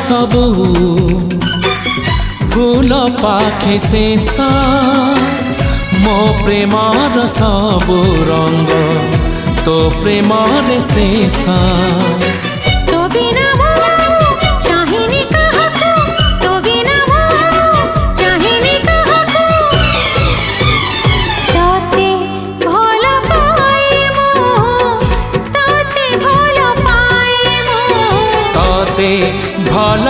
सबू फूल पाखे शेष मो प्रेमर सबू रंग तो प्रेमर शेष तो बिना चाहिनी काहाकू तो बिना चाहिनी काहाकू ताते भल पाए मु ताते भल पाए मु ताते भल